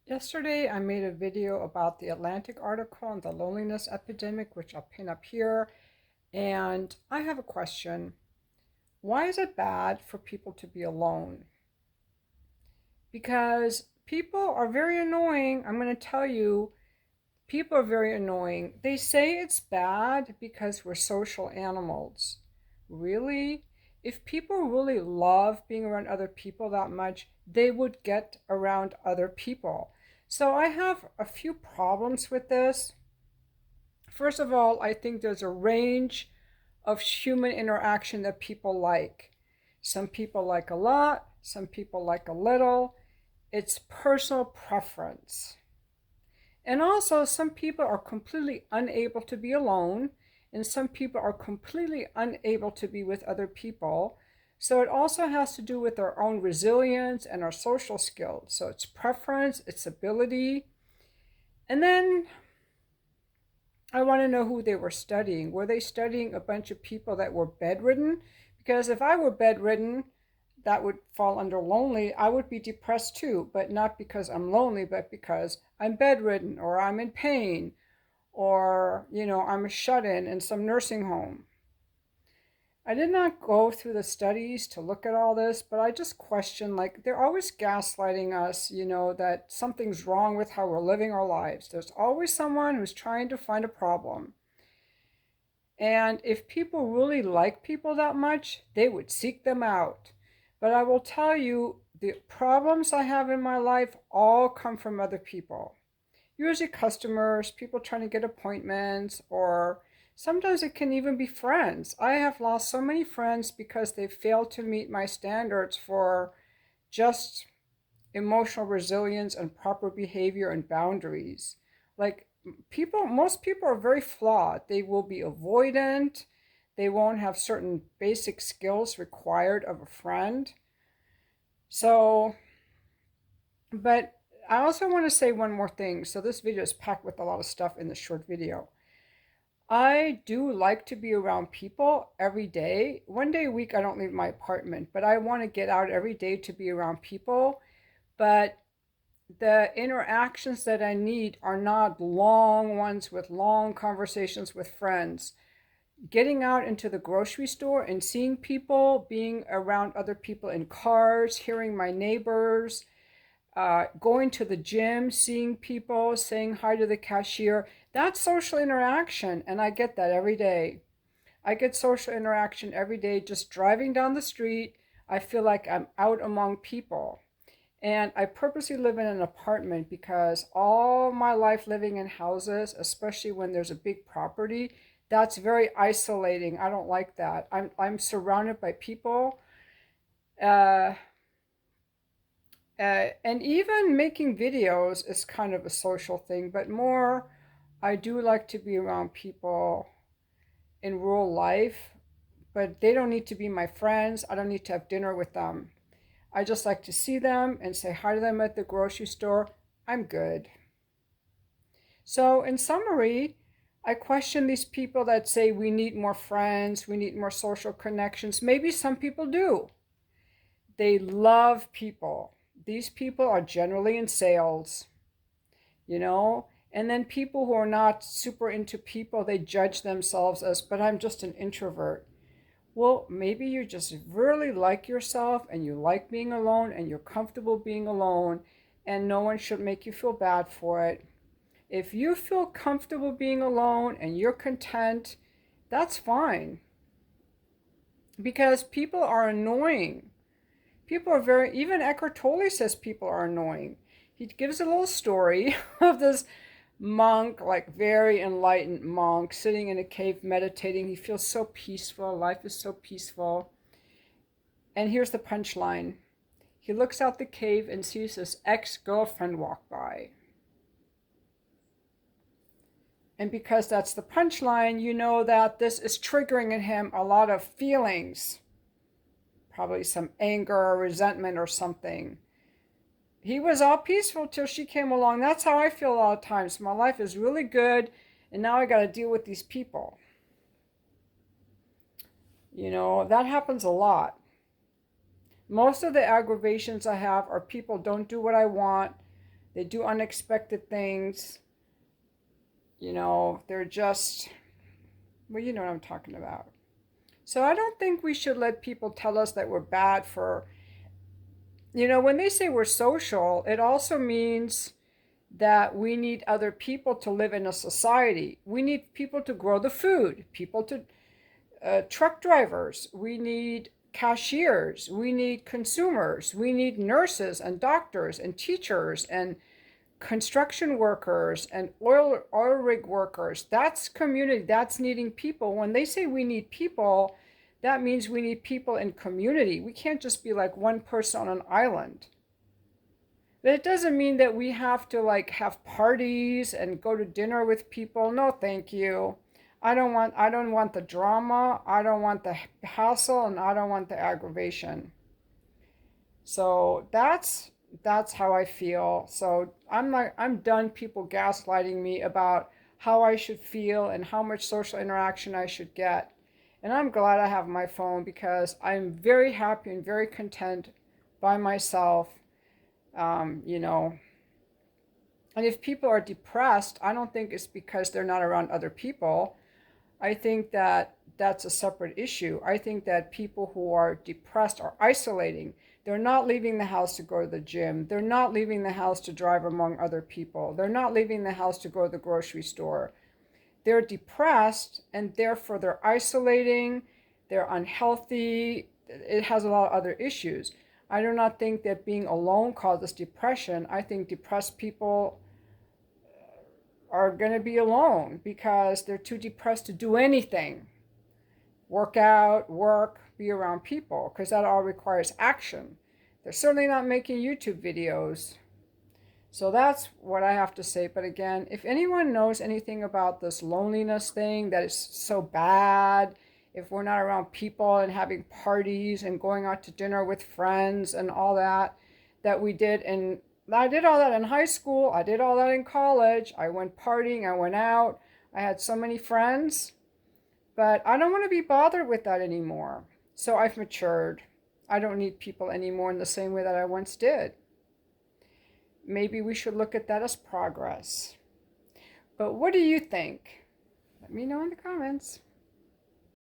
Yesterday, I made a video about the Atlantic article on the loneliness epidemic, which I'll pin up here. And I have a question. Why is it bad for people to be alone? Because people are very annoying. I'm going to tell you, people are very annoying. They say it's bad because we're social animals. Really? If people really love being around other people that much, they would get around other people. So I have a few problems with this. First of all, I think there's a range of human interaction that people like. Some people like a lot, some people like a little. It's personal preference. And also, some people are completely unable to be alone, and some people are completely unable to be with other people. So it also has to do with our own resilience and our social skills. So it's preference, it's ability. And then I want to know who they were studying. Were they studying a bunch of people that were bedridden? Because if I were bedridden, that would fall under lonely. I would be depressed too, but not because I'm lonely, but because I'm bedridden or I'm in pain or, I'm a shut in some nursing home. I did not go through the studies to look at all this, but I just question like, they're always gaslighting us, that something's wrong with how we're living our lives. There's always someone who's trying to find a problem. And if people really like people that much, they would seek them out. But I will tell you, the problems I have in my life all come from other people. Usually customers, people trying to get appointments, or sometimes it can even be friends. I have lost so many friends because they failed to meet my standards for just emotional resilience and proper behavior and boundaries. Like most people are very flawed. They will be avoidant. They won't have certain basic skills required of a friend. So, but I also want to say one more thing. So this video is packed with a lot of stuff in this short video. I do like to be around people every day. One day a week, I don't leave my apartment, but I want to get out every day to be around people. But the interactions that I need are not long ones with long conversations with friends. Getting out into the grocery store and seeing people, being around other people in cars, hearing my neighbors, going to the gym, seeing people, saying hi to the cashier, that's social interaction, and I get that every day. I get social interaction every day just driving down the street. I feel like I'm out among people. And I purposely live in an apartment because all my life living in houses, especially when there's a big property, that's very isolating. I don't like that. I'm surrounded by people. Uh, and even making videos is kind of a social thing, but more, I do like to be around people in real life, but they don't need to be my friends. I don't need to have dinner with them. I just like to see them and say hi to them at the grocery store. I'm good. So, in summary, I question these people that say we need more friends, we need more social connections. Maybe some people do. They love people. These people are generally in sales, you know? And then people who are not super into people, they judge themselves as, but I'm just an introvert. Well, maybe you just really like yourself and you like being alone and you're comfortable being alone, and no one should make you feel bad for it. If you feel comfortable being alone and you're content, that's fine. Because people are annoying. People are very, even Eckhart Tolle says people are annoying. He gives a little story of this monk, like very enlightened monk, sitting in a cave meditating. He feels so peaceful. Life is so peaceful. And here's the punchline. He looks out the cave and sees his ex-girlfriend walk by. And because that's the punchline, you know that this is triggering in him a lot of feelings. Probably some anger or resentment or something. He was all peaceful till she came along. That's how I feel a lot of times. My life is really good, and now I got to deal with these people. That happens a lot. Most of the aggravations I have are people don't do what I want. They do unexpected things. You know, they're just, well, you know what I'm talking about. So I don't think we should let people tell us that we're bad for, you know, when they say we're social, it also means that we need other people to live in a society. We need people to grow the food, people to, truck drivers, we need cashiers, we need consumers, we need nurses and doctors and teachers and construction workers and oil rig workers. That's community. That's needing people. When they say we need people, that means we need people in community. We can't just be like one person on an island. But it doesn't mean that we have to like have parties and go to dinner with people. No, thank you. I don't want the drama, I don't want the hassle, and I don't want the aggravation. So that's how I feel. So I'm done people gaslighting me about how I should feel and how much social interaction I should get. And I'm glad I have my phone because I'm very happy and very content by myself. You know, and if people are depressed, I don't think it's because they're not around other people. I think that that's a separate issue. I think that people who are depressed are isolating. They're not leaving the house to go to the gym. They're not leaving the house to drive among other people. They're not leaving the house to go to the grocery store. They're depressed and therefore they're isolating. They're unhealthy. It has a lot of other issues. I do not think that being alone causes depression. I think depressed people are going to be alone because they're too depressed to do anything. Work out, work, be around people, because that all requires action. They're certainly not making YouTube videos. So that's what I have to say. But again, if anyone knows anything about this loneliness thing that is so bad, if we're not around people and having parties and going out to dinner with friends and all that, that we did in I did all that in high school. I did all that in college. I went partying. I went out. I had so many friends. But I don't want to be bothered with that anymore. So I've matured. I don't need people anymore in the same way that I once did. Maybe we should look at that as progress. But what do you think? Let me know in the comments.